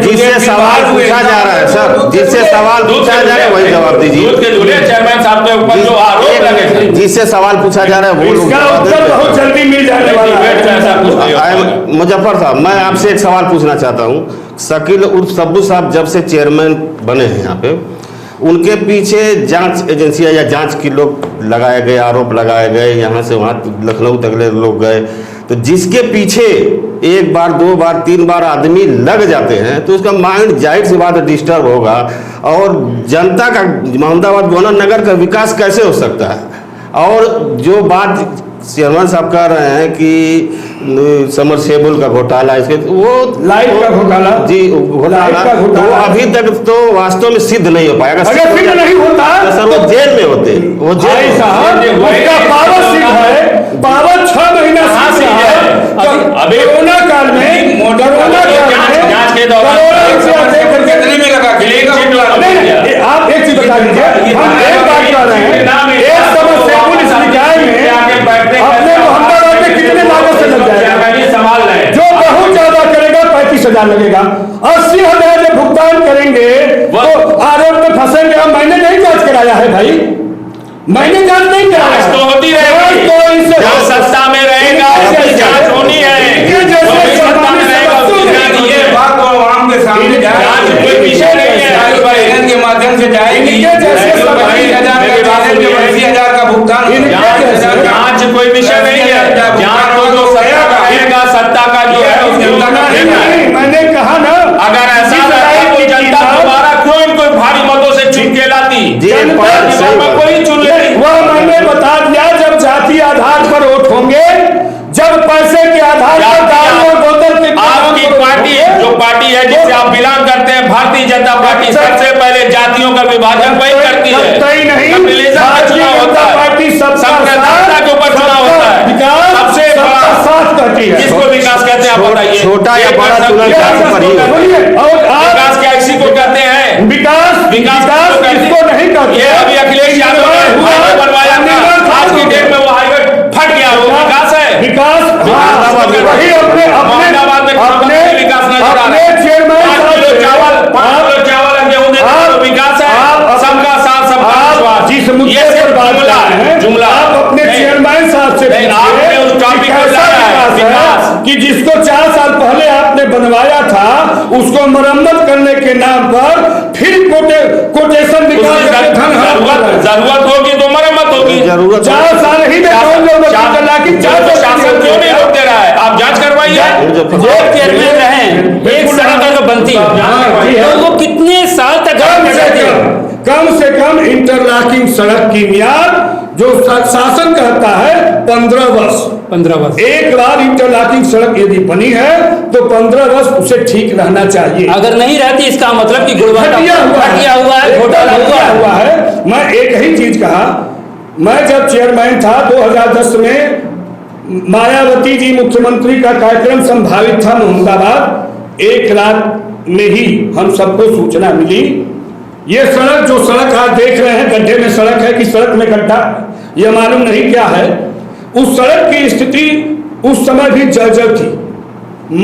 S3: जिससे सवाल पूछा जा रहा है सर, जिससे सवाल पूछा जा रहा है वही जवाब दीजिए।
S1: चेयरमैन साहब के ऊपर जो आरोप लगे,
S3: जिससे सवाल पूछा जा रहा है वो
S2: इसका उत्तर बहुत जल्दी मिल जाने वाला है।
S3: मुजफ्फर साहब, मैं आपसे एक सवाल पूछना चाहता हूँ। शकील उर्फ सब्बू साहब जब से चेयरमैन बने हैं यहाँ पे, उनके पीछे जांच एजेंसियां या जांच के लोग लगाए गए, आरोप लगाए गए, यहाँ से वहाँ लखनऊ तक लोग गए, तो जिसके पीछे एक बार, दो बार, तीन बार आदमी लग जाते हैं तो उसका माइंड जाहिर सी बात डिस्टर्ब होगा, और जनता का, मोहम्मदाबाद गवर्नर नगर का विकास कैसे हो सकता है? और जो बात चेयरमैन साहब कह रहे हैं कि समरसेबल का घोटाला, इसके वो
S2: लाइट का घोटाला,
S3: जी घोटाला, तो वो अभी तक तो वास्तव में सिद्ध नहीं हो पाएगा।
S2: अगर सिद्ध नहीं होता
S3: तो सर वो जेल में होते, वो जेल
S2: साहब उसका पावर सिद्ध है, पावर 6 महीना सिद्ध है। अभी कोरोना काल में,
S1: जांच के दौरान
S5: कितने में लगा
S2: आप एक चीज बता दीजिए, हम एक बात कर रहे हैं, एक समरसेबल इस निकाय में अपने मोहम्मदाबाद में कितने लागत से लग जाएगा?
S1: सवाल है
S2: जो बहुत ज्यादा करेगा 35,000 लगेगा, 80,000 में भुगतान करेंगे तो आरोप में फंसेंगे। अब मैंने नहीं जांच कराया है भाई, मैंने जांच नहीं कराया,
S1: तो होती रहेगी, जो सत्ता में रहेगा उसकी जांच होनी है, सत्ता में रहेगा उसकी
S5: ये बात तो आवाम के सामने
S1: जांच कोई विषय नहीं है,
S5: के माध्यम से जाएगी। 80,000 का भुगतान,
S1: जांच कोई विषय नहीं है, जांच तो जो सत्ता का रहेगा, सत्ता का जो है उसके
S2: मैंने कहा ना,
S1: अगर ऐसा रहता तो जनता दोबारा क्यों इनको भारी मतों से चुन के लाती? कोई चुन लेती।
S2: वह मैंने बता दिया, जब जाति आधार पर वोट होंगे, जब पैसे के आधार पर दारू और बोतल के,
S1: आपकी पार्टी जो पार्टी है जिससे आप बिलोंग करते हैं, भारतीय जनता पार्टी, सबसे पहले जातियों का विभाजन वही करती है। चुनाव होता है, सबका जनता के ऊपर चुनाव होता है, सबसे बड़ा
S2: साथ करती है,
S1: किसको विकास कहते हैं आप बताइए?
S3: छोटा या बड़ा चुनाव जाति पर ही होता है।
S2: और
S1: विकास क्या इसी को कहते हैं?
S2: विकास इसको नहीं कहते।
S1: ये अभी अखिलेश यादव ने हाईवे बनवाया था, आज की डेट में वो हाईवे फट गया, वो विकास है?
S2: विकास वही अपने
S1: विकास नजर आ रहा है।
S2: चेयरमैन
S1: 5 किलो चावल गेहूं देते हैं तो विकास है, सबका साथ सबका विश्वास।
S2: जिस मुद्दे पर बात कर रहे हैं,
S1: जुमला
S2: आप अपने चेयरमैन साहब से
S1: आपने उस टॉपिक को लाया
S2: कि जिसको 4 साल पहले आपने बनवाया था, उसको मरम्मत करने के नाम पर फिर कोटेशन निकाल
S1: जरूरत होगी तो मरम्मत होगी।
S2: 4 साल ही
S1: शासन क्यों नहीं रोकते रहा है? आप जांच करवाइए।
S4: चेयरमैन रहे, एक सड़क अगर बनती तो वो कितने साल तक
S2: कम से कम इंटरलॉकिंग सड़क की मियाद जो शासन कहता है 15 वर्ष। एक बार इंटरलॉकिंग सड़क यदि बनी है तो 15 वर्ष उसे ठीक रहना चाहिए।
S4: अगर नहीं रहती इसका मतलब कि गुणवत्ता घटिया हुआ है, घोटाला
S2: हुआ है। मैं एक ही चीज कहा, मैं जब चेयरमैन था 2010 में, मायावती जी मुख्यमंत्री का कार्यक्रम संभावित था मोहम्मदाबाद, 1 लाख में ही हम सबको सूचना मिली। ये सड़क, जो सड़क आज देख रहे हैं, गड्ढे में सड़क है कि सड़क में गड्ढा, ये मालूम नहीं क्या है। उस सड़क की स्थिति उस समय भी जर्जर थी।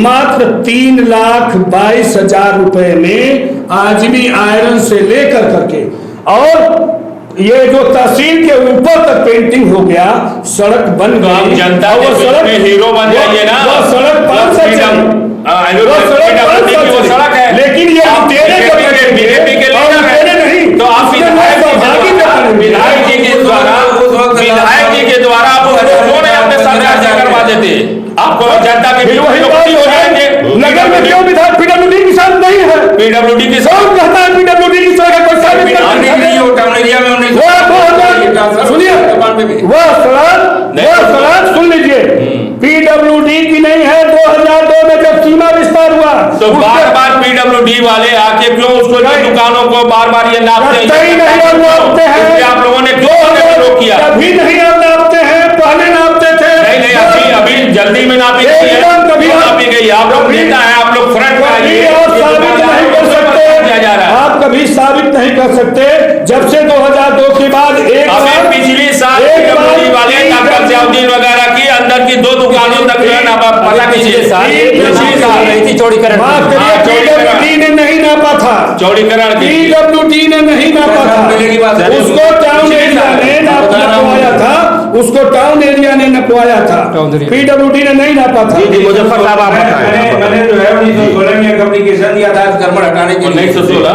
S2: मात्र 3,22,000 रुपए में आजमी आयरन से लेकर करके, और ये जो तहसील के ऊपर तक पेंटिंग हो गया, सड़क बन गई।
S1: जनता वो सड़क हीरो बन जाइए ना,
S2: वो सड़क 5
S1: सड़क है,
S2: लेकिन ये
S1: बीजेपी के लीडर नहीं, तो आप विधायक जी के द्वारा 15 से करवा देते, आपको जनता के
S2: फिर वही बात
S1: हो जाएंगे।
S2: नगर में क्यों विधायक पीडब्ल्यूडी के साथ नहीं है?
S1: पीडब्ल्यूडी की
S2: कौन कहता है पीडब्ल्यूडी की साथ है? कोई साबित कर सकता है? सुनिए, वह सड़क सुन लीजिए, पीडब्ल्यूडी की नहीं है। 2002 में जब सीमा विस्तार हुआ
S1: तो बार बार पीडब्ल्यूडी वाले आके क्यों उसको दुकानों को बार बार ये नापते हैं? आप लोगों ने क्यों रोक किया?
S2: कभी नहीं आप नापते हैं, पहले नापते थे।
S1: नहीं, अभी जल्दी में नापी गई है, कभी नापी गई। आप लोग नेता है, आप लोग फ्रंट में आइए।
S2: आप कभी साबित नहीं कर सकते। जब से 2002 के बाद एक
S1: पिछली साल पीडब्ल्यूडी वाले डॉक्टर जयाउद्दीन वगैरह की अंदर की 2 दुकानों तक पता कीजिए।
S4: चौड़ीकरण
S2: पीडब्ल्यूडी ने नहीं नापा था,
S1: चौड़ीकरण
S2: पीडब्ल्यूडी ने नहीं नापा था, उसको टाउन एरिया ने नपवाया था, उसको टाउन एरिया ने नपवाया था, पीडब्ल्यूडी ने नहीं नापा था।
S3: मुजफ्फर साहब आप बताएं।
S5: मैंने जो है 1916 में एक एप्लीकेशन दिया था अतिक्रमण हटाने के लिए।
S1: 1916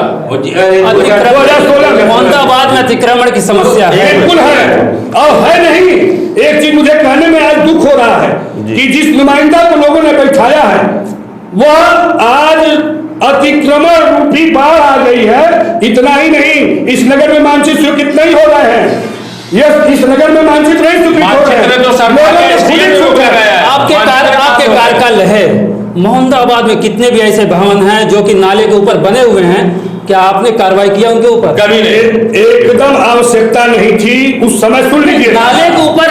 S4: मोहम्मदाबाद में अतिक्रमण की समस्या है,
S2: बिल्कुल है और है नहीं। एक चीज मुझे कहने में आज दुख हो रहा है कि जिस नुमाइंदा को लोगों ने बैठाया है वह आज अतिक्रमण रूपी बाढ़ आ गई है। इतना ही नहीं, इस नगर में मानचित्र स्वीकृत नहीं हो रहे हैं। इस नगर में मानचित्र नहीं स्वीकृत हो रहे हैं।
S4: आपके कार्यकाल है मोहम्मदाबाद में कितने भी ऐसे भवन हैं जो कि नाले के ऊपर बने हुए हैं, क्या आपने कार्रवाई किया उनके ऊपर?
S1: कभी नहीं,
S2: एकदम आवश्यकता नहीं थी उस समय। सुन लीजिए,
S4: नाले के ऊपर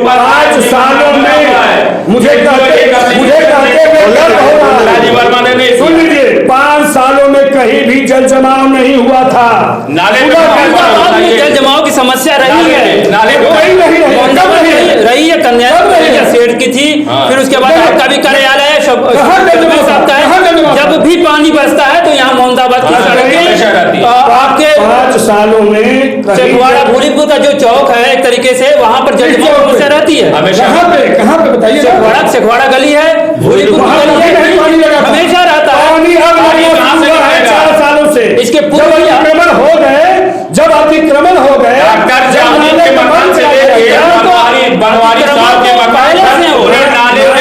S2: पाँच सालों में मुझे सुन लीजिए, 5 सालों में कहीं भी जल जमाव नहीं हुआ था।
S1: नाले
S4: में जल जमाव की समस्या रही है,
S1: नाले
S4: रही है, कन्या सेठ की थी। फिर उसके बाद आपका भी कार्यालय है, जब भी पानी बरसता है तो यहाँ मोहम्मदाबाद की सड़कें आपके
S2: 5 सालों में
S4: चकवाड़ा भूलीपुर का जो चौक है एक तरीके से वहाँ पर जल जमाव की समस्या रहती है।
S2: कहाँ पे बताइए?
S4: चकवाड़ा गली है, भूलीपुर हमेशा रहता है।
S2: 4 सालों से
S4: इसके
S2: अतिक्रमण हो गए, जब अतिक्रमण हो गए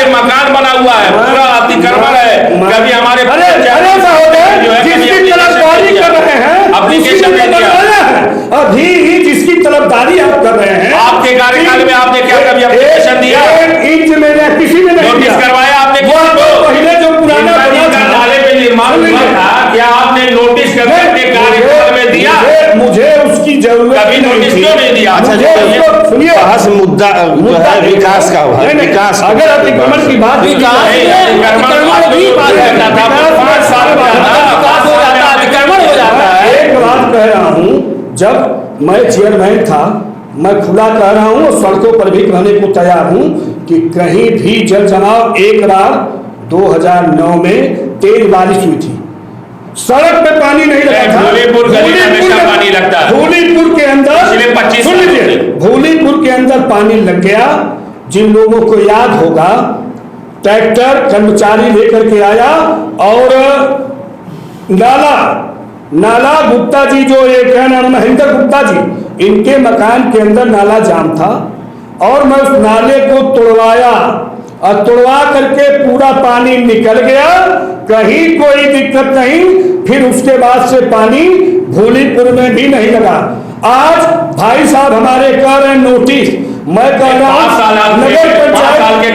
S1: मकान बना हुआ है, पूरा अतिक्रमण है। कभी हमारे
S2: जिसकी तलबदारी कर रहे हैं, अभी जिसकी तलबदारी आप कर रहे हैं,
S1: आपके कार्यकाल में आपने क्या कभी एप्लीकेशन दिया?
S2: इंच में किसी ने नहीं
S1: नोटिस करवाया आपने?
S2: पहले जो पुराना
S1: नाले पे निर्माण हुआ था, क्या आपने नोटिस करके अपने कार्यकाल में दिया?
S2: मुझे उसकी जरूरत
S1: कभी नोटिस क्यों नहीं दिया?
S2: सुनिए,
S3: बहस मुद्दा जो है विकास का हुआ है। विकास
S2: अगर अतिक्रमण की बात
S4: अतिक्रमण हो जाता है।
S2: एक बात कह रहा हूँ, जब मैं चेयरमैन था, मैं खुला कह रहा हूँ और सड़कों पर भी कहने को तैयार हूँ कि कहीं भी जल जमाव एक बार 2009 में तेज बारिश हुई थी, सड़क पे पानी नहीं लगा था।
S1: भूलीपुर गली में हमेशा पानी लगता है।
S2: भूलीपुर के अंदर
S1: पिछले 25
S2: सुन लीजिए, भूलीपुर के अंदर पानी लग गया। जिन लोगों को याद होगा, ट्रैक्टर कर्मचारी लेकर के आया और नाला गुप्ता जी, जो ये क्या नाम, महेंद्र गुप्ता जी, इनके मकान के अंदर नाला जाम था और मैं उस नाले को तोड़वाया और तोड़वा करके पूरा पानी निकल गया, कहीं कोई दिक्कत नहीं। फिर उसके बाद से पानी भूलीपुर में भी नहीं लगा। आज भाई साहब हमारे कह रहे हैं नोटिस, मैं कह रहा हूं नगर पंचायत,
S1: आपका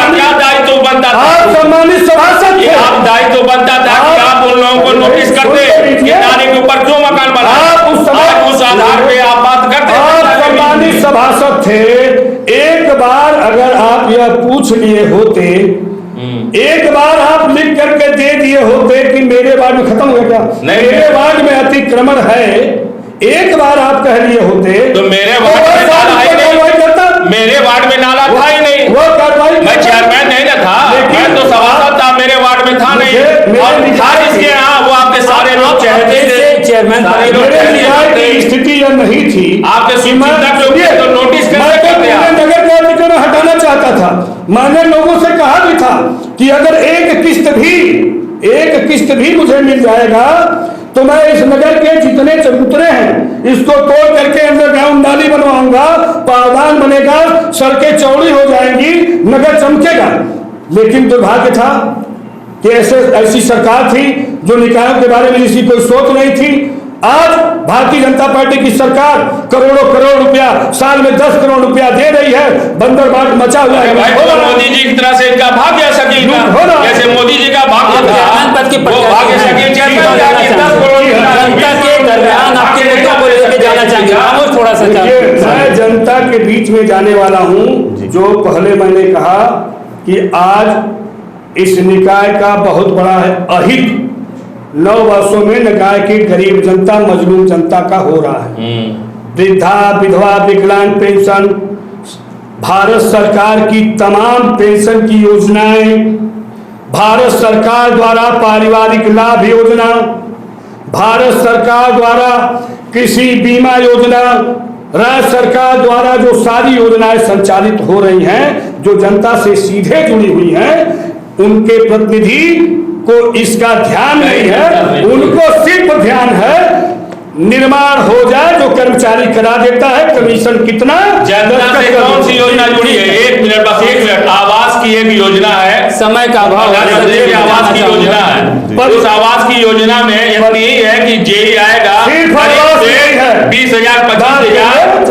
S1: क्या दायित्व बनता था?
S2: आप सम्मानित सभासद थे,
S1: आप दायित्व बनता था कि आप उन लोगों को नोटिस करते कि नाले के ऊपर क्यों मकान बना।
S2: आप उस समय
S1: उस आधार पे आप बात करते,
S2: आप सम्मानित सभासद थे। एक बार अगर आप यह पूछ लिए होते, एक बार आप लिख करके दे दिए होते कि मेरे वार्ड में खत्म हो गया, मेरे वार्ड में अतिक्रमण है, एक बार आप कह लिए होते
S1: तो मेरे वार्ड में नाला ही नहीं करता, मेरे वार्ड में नाला था ही नहीं,
S2: वो कार्रवाई
S1: मैं चेयरमैन नहीं ना था, मैं तो सभासद था, मेरे वार्ड में था नहीं। और था जिसके यहाँ वो आपके सारे लोग चाहते थे,
S4: चेयरमैन
S2: की स्थिति यह नहीं थी।
S1: आपके तो नोटिस
S2: नगर पालिका में हटाना चाहता था। मैंने लोगों से कहा भी था कि अगर एक किस्त भी मुझे मिल जाएगा तो मैं इस नगर के जितने चबूतरे हैं इसको तोड़ करके अंडरग्राउंड नाली बनवाऊंगा, पावदान बनेगा, सड़कें चौड़ी हो जाएंगी, नगर चमकेगा। लेकिन दुर्भाग्य था कि ऐसी सरकार थी जो निकायों के बारे में इसी कोई सोच नहीं थी। आज भारतीय जनता पार्टी की सरकार करोड़ों करोड़ रुपया, साल में 10 करोड़ रुपया दे रही है, बंदरबाट मचा हुआ है।
S1: मोदी जी की तरह से इनका भाग्य शकील था, जैसे मोदी जी का भाग्य था, वो भाग्य शकील
S4: जनता के दरमियान आपके मुद्दों को लेकर जाना चाहेंगे थोड़ा सा।
S2: मैं जनता के बीच में जाने वाला हूं। जो पहले मैंने कहा कि आज इस निकाय का बहुत बड़ा अहित 9 वर्षों में निकाय की गरीब जनता, मजलूम जनता का हो रहा है। वृद्धा, विधवा, विकलांग पेंशन, भारत सरकार की तमाम पेंशन की योजनाएं, भारत सरकार द्वारा पारिवारिक लाभ योजना, भारत सरकार द्वारा कृषि बीमा योजना, राज्य सरकार द्वारा जो सारी योजनाएं संचालित हो रही हैं, जो जनता से सीधे जुड़ी हुई हैं, उनके प्रतिनिधि को इसका ध्यान नहीं है। उनको सिर्फ ध्यान है निर्माण हो जाए, जो कर्मचारी करा देता है, कमीशन कितना।
S1: जनता से कौन सी योजना जुड़ी है? 1 मिनट, बस 1 मिनट। आवास की एक योजना है,
S4: समय का अभाव,
S1: आवास की योजना है। उस आवास की योजना में यही है कि जेई आएगा 20,000 25,000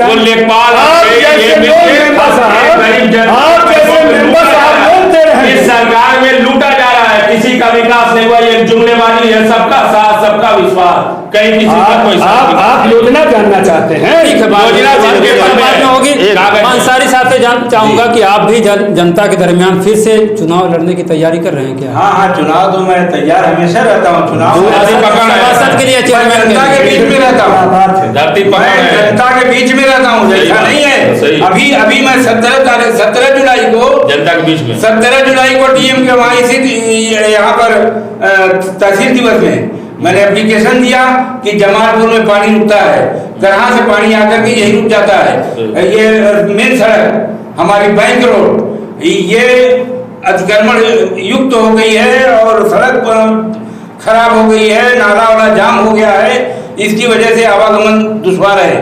S1: वो लेखपाल इस सरकार में लूटा जा रहा है। किसी का विकास नहीं हुआ, ये जुमलेबाजी है, सबका साथ सबका विश्वास, कहीं किसी का कोई साथ।
S2: आप योजना जानना चाहते हैं?
S4: अंसारी साहब से चाहूंगा कि आप भी जनता के दरमियान फिर से चुनाव लड़ने की तैयारी कर रहे हैं क्या?
S5: हाँ, चुनाव तो मैं तैयार हमेशा रहता हूँ। चुनाव
S4: के लिए
S5: जनता के बीच में रहता हूँ, जनता के बीच में रहता हूँ, ऐसा नहीं है। अभी मैं 17 जुलाई को
S1: जनता के बीच में
S5: 17 जुलाई को डीएम के वहाँ यहाँ पर तहसील दिवस में मैंने एप्लीकेशन दिया कि जमालपुर में पानी रुकता है, कहाँ से पानी आकर के यही रुक जाता है। ये मेन सड़क हमारी बैंक रोड ये अतिक्रमण युक्त हो गई है और सड़क खराब हो गई है, नाला वाला जाम हो गया है, इसकी वजह से आवागमन दुश्वार है।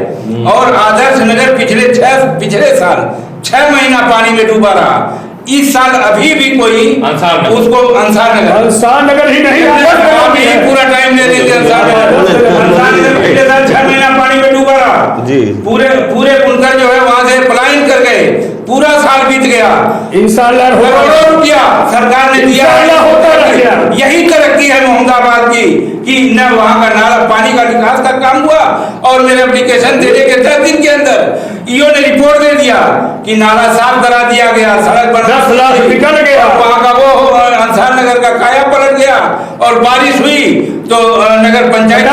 S5: और आदर्श नगर पिछले साल 6 महीना पानी में डूबा रहा। इस साल अभी भी कोई उसको अंसार नगर ही नहीं, पूरा टाइम ले लेंगे। अंसार नगर पिछले साल 6 महीना पानी में डूबा रहा जी। पूरे बुनकर जो है वहां से पलायन कर गए, पूरा साल बीत गया। इंशाअल्लाह करोड़ों रुपया सरकार ने दिया, होता रह गया। यही तरक्की है मोहम्मदाबाद की कि न वहां का नाला पानी का निकास का काम हुआ और मेरे एप्लीकेशन देने के 10 दिन के अंदर ईओ ने रिपोर्ट दे दिया कि नाला साफ करा दिया गया, सड़क बना
S2: 10 लाख निकल गया,
S5: वहां का वो अंसार नगर का काया पलट गया। और बारिश हुई तो नगर पंचायत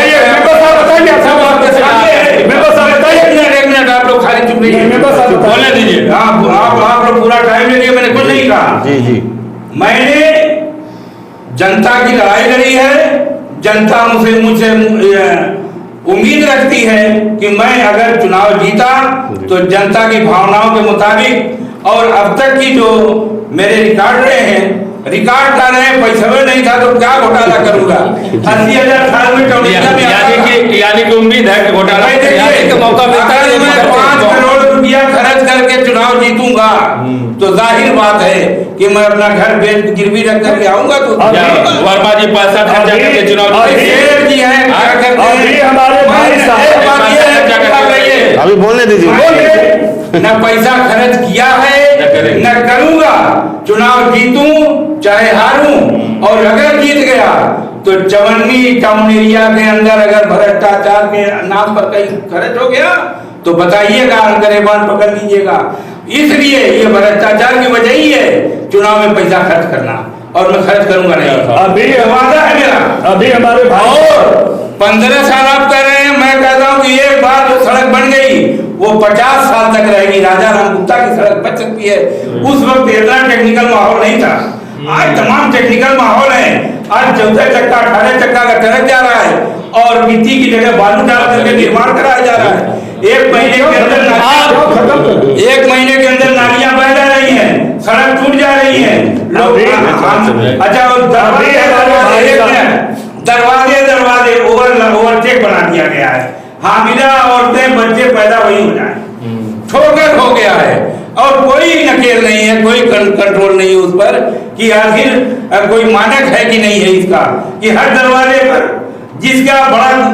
S5: एक मिनट आप लोग खाली चुप रहिए, बोलने दीजिए। आप लोग पूरा टाइम ले लिए, मैंने कुछ नहीं कहा जी। मैंने जनता की लड़ाई लड़ी है, जनता मुझसे उम्मीद रखती है कि मैं अगर चुनाव जीता तो जनता की भावनाओं के मुताबिक, और अब तक की जो मेरे रिकॉर्ड रहे हैं, रिकॉर्ड ला रहे हैं, पैसा नहीं था तो क्या घोटाला करूंगा। 80,000 साल में
S1: यानी कि उम्मीद है कि घोटाला
S5: मौका मिलता है। मैं 5 करोड़ रुपया खर्च करके चुनाव जीतूंगा तो जाहिर बात है कि मैं अपना घर बेच गिरवी रख करके आऊंगा। तो
S1: वर्मा जी पैसा खर्चा करके चुनाव
S5: जी है, हमारे भाई साहब
S3: अभी बोलने दीजिए।
S5: न पैसा खर्च किया है न करूंगा। चुनाव जीतूं चाहे हारूं, और अगर जीत गया तो चवन्नी टाउन एरिया के अंदर अगर भ्रष्टाचार के नाम पर कहीं खर्च हो गया तो बताइएगा, गरेबान पकड़ लीजिएगा। इसलिए ये भ्रष्टाचार की वजह ही है चुनाव में पैसा खर्च करना, और मैं खर्च करूंगा नहीं।
S2: अभी
S5: वादा है मेरा।
S2: अभी हमारे भाई
S5: 15 साल आप कर रहे हैं, मैं कहता हूँ कि एक बार जो सड़क बन गई वो 50 साल तक रहेगी। राजा राम गुप्ता की सड़क बच सकती है। उस वक्त इतना टेक्निकल माहौल नहीं था, आज तमाम टेक्निकल माहौल है। आज 14 चक्का 18 चक्का का ट्रक जा रहा है और मिट्टी की जगह बालू डाल करके निर्माण कराया जा रहा है। एक महीने के अंदर नालियां बह जा रही हैं, सड़क टूट जा रही है। लोग अच्छा दरवाजे ओवर बना दिया गया है। हामिला औरतें बच्चे पैदा वही हो जाए, ठोकर हो गया है और कोई नकेल नहीं है, कोई कंट्रोल नहीं है उस पर कि आखिर कोई मानक है कि नहीं है इसका, कि हर दरवाजे पर जिसका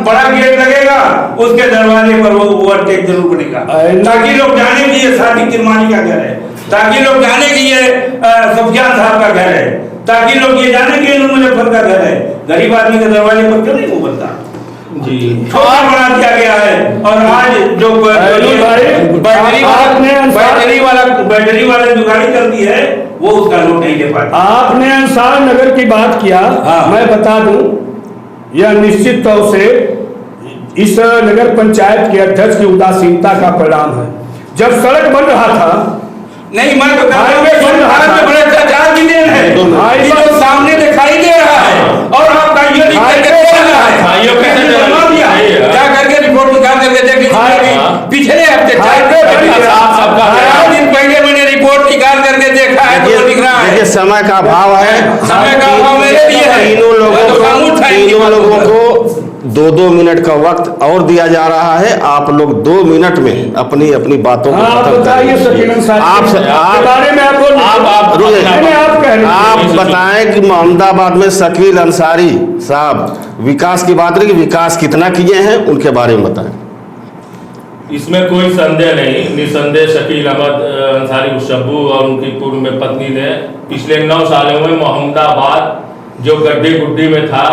S5: बड़ा गेट लगेगा उसके दरवाजे पर वो ओवरटेक जरूर बनेगा, ताकि लोग जाने कि ये सादिक किरमानी का घर है, ताकि लोग जाने कि ये सुफियान साहब का घर है, ताकि लोग ये जाने कि नूर मुजफ्फर का घर है। गरीब आदमी के दरवाजे पर क्यों नहीं वो बनता जी, ठोकर बना दिया गया है। और आज जो बैटरी वाला जो गाड़ी चलती है वो उसका लोड नहीं ले पाती।
S2: आपने अंसार नगर की बात किया, मैं बता दूं यह निश्चित तौर से इस नगर पंचायत के अध्यक्ष की उदासीनता का परिणाम है। जब सड़क बन रहा था,
S5: नहीं मैं तो बड़े चार मिलियन है, ये तो सामने दिखाई दे रहा है और आपका ये क्या करके रिपोर्ट निकाल करके देखिए, पिछले हफ्ते 4 दिन पहले मैंने रिपोर्ट निकाल करके देखा है तो दिख रहा है।
S3: समय का अभाव है,
S5: समय का अभाव मेरे लिए है।
S3: तीनों लोगों को 2-2 मिनट का वक्त और दिया जा रहा है। आप लोग 2 मिनट में अपनी अपनी बातों को खत्म करें। आप बताएं कि मोहम्मदाबाद में शकील अंसारी साहब विकास की बात रही, विकास कितना किए हैं उनके बारे में बताएं।
S1: इसमें कोई संदेह नहीं, निसंदेह शकील अहमद अंसारी मुशब्बू और उनकी पूर्व में पत्नी ने पिछले 9 सालों में मोहम्मदाबाद जो गड्ढे गुड्डी में था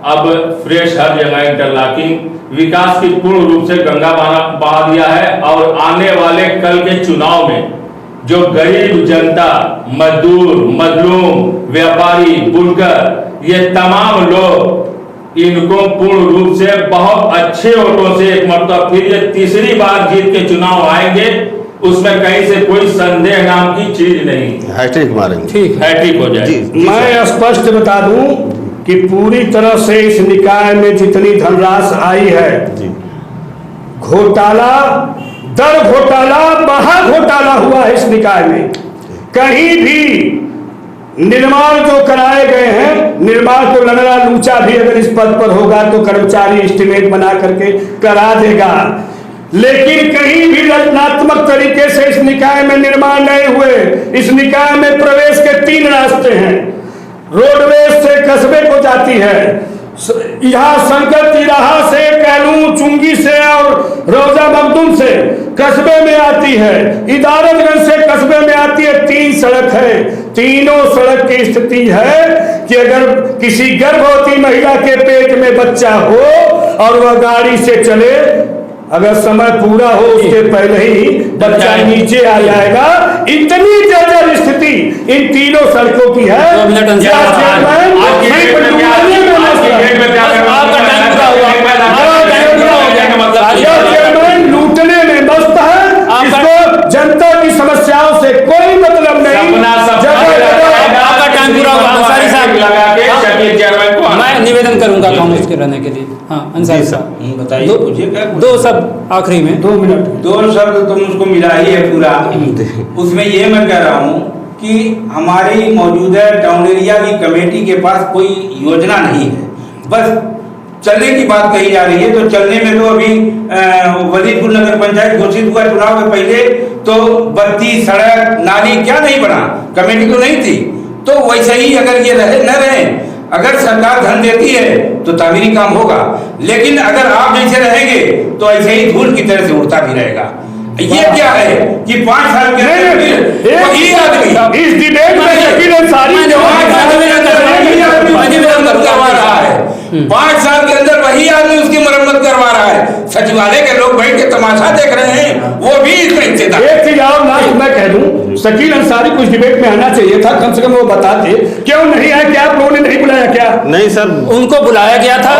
S1: अब फ्रेश हर जगह इंटरलॉकिंग विकास की पूर्ण रूप से गंगा बहा दिया है। और आने वाले कल के चुनाव में जो गरीब जनता, मजदूर, मजलूम, व्यापारी, बुनकर, ये तमाम लोग इनको पूर्ण रूप से बहुत अच्छे वोटों से एक मरतबा फिर ये तीसरी बार जीत के चुनाव आएंगे, उसमें कहीं से कोई संदेह नाम की चीज नहीं।
S3: हैट्रिक मारेंगे,
S1: ठीक हैट्रिक हो जाए।
S2: मैं स्पष्ट बता दूं कि पूरी तरह से इस निकाय में जितनी धनराशि आई है, घोटाला दर घोटाला महा घोटाला हुआ है इस निकाय में। कहीं भी निर्माण जो कराए गए हैं, निर्माण तो लंगड़ा लूचा भी अगर इस पद पर होगा तो कर्मचारी एस्टिमेट बना करके करा देगा, लेकिन कहीं भी रचनात्मक तरीके से इस निकाय में निर्माण नहीं हुए। इस निकाय में प्रवेश के 3 रास्ते हैं। रोडवेज से कस्बे को जाती है, यहाँ शंकर तिराहा से, कैलू चुंगी से और रोजा मखदूम से कस्बे में आती है, इदारतगंज से कस्बे में आती है। 3 सड़क है, तीनों सड़क की स्थिति है कि अगर किसी गर्भवती महिला के पेट में बच्चा हो और वह गाड़ी से चले, अगर समय पूरा हो उसके पहले ही बच्चा नीचे आ जाएगा। इतनी जर्जर स्थिति इन तीनों सड़कों की है। लूटने में मस्त है, इसको जनता की समस्याओं से कोई मतलब नहीं।
S4: मैं निवेदन करूंगा कांग्रेस के रहने के लिए। हाँ अंसारी साहब बताइए, 2 शब्द आखिरी में 2 मिनट।
S5: 2 शब्द तो मुझको मिला ही है पूरा। उसमें ये मैं कह रहा हूँ कि हमारी मौजूदा टाउन एरिया की कमेटी के पास कोई योजना नहीं है, बस चलने की बात कही जा रही है। तो चलने में तो अभी वजीरपुर नगर पंचायत घोषित हुआ चुनाव के पहले, तो बत्ती, सड़क, नाली क्या नहीं बना, कमेटी तो नहीं थी। तो वैसे ही अगर ये रहे न रहे, अगर सरकार धन देती है तो तामीरी काम होगा, लेकिन अगर आप जैसे रहेंगे तो ऐसे ही धूल की तरह से उड़ता भी रहेगा। ये क्या है कि 5 साल के वही आदमी
S2: इस डिबेट में शकील अंसारी
S5: करवा रहा है, 5 साल के अंदर वही आदमी उसकी मरम्मत करवा रहा है। सचिवालय के लोग बैठ के तमाशा देख रहे हैं, वो भी इसमें हिस्सेदार।
S2: एक चीज और लास्ट मैं कह दूं, शकील अंसारी कुछ डिबेट में आना चाहिए था, कम से कम वो बताते क्यों नहीं आए। क्या आप लोगों ने नहीं बुलाया क्या?
S3: नहीं सर,
S4: उनको बुलाया गया था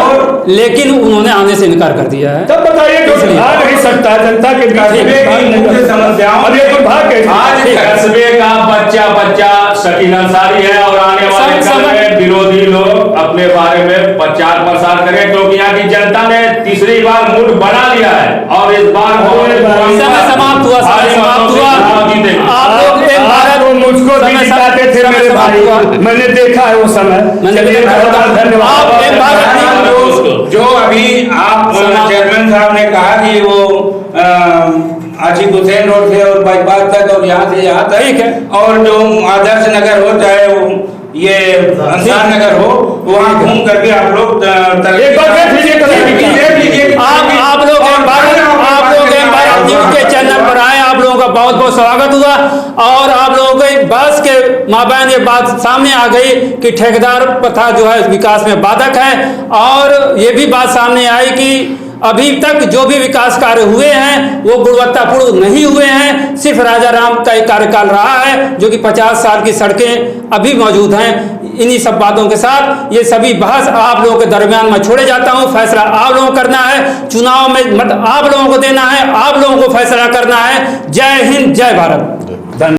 S4: लेकिन उन्होंने आने से इनकार कर दिया है।
S2: तब बताइए क्यों आ नहीं सकता जनता के
S5: समस्याओं।
S2: अब ये दुर्भाग्य है।
S1: आज कस्बे का बच्चा शकील अंसारी है और आने वाले कल में विरोधी लोग अपने बारे में प्रचार प्रसार करें, क्योंकि यहाँ की जनता ने तीसरी बार मूड बना लिया है और इस बार
S4: समाप्त हुआ। आप लोग एक भारत
S2: मुझको भी दिखाते थे मेरे भाई, मैंने देखा है वो समय।
S4: धन्यवाद।
S5: जो अभी आप था कि वो आशिक हुसैन रोड से और बाईपास तक और यहाँ से यहाँ तक,
S4: ठीक है।
S5: और जो आदर्श नगर हो चाहे वो ये अंसार नगर हो, वहाँ घूम करके आप लोग
S2: एक बार देख लीजिए
S4: आप लोग भारत न्यूज के चैनल पर आए, आप लोगों का बहुत बहुत स्वागत हुआ। और आप लोगों के बस के माबैन ये बात सामने आ गई कि ठेकेदार प्रथा जो है विकास में बाधक है, और ये भी बात सामने आई कि अभी तक जो भी विकास कार्य हुए हैं वो गुणवत्तापूर्ण नहीं हुए हैं। सिर्फ राजा राम का एक कार्यकाल रहा है जो कि 50 साल की सड़कें अभी मौजूद हैं। इन्हीं सब बातों के साथ ये सभी बहस आप लोगों के दरमियान में छोड़े जाता हूं। फैसला आप लोगों को करना है, चुनाव में मत आप लोगों को देना है, आप लोगों को फैसला करना है। जय हिंद, जय भारत।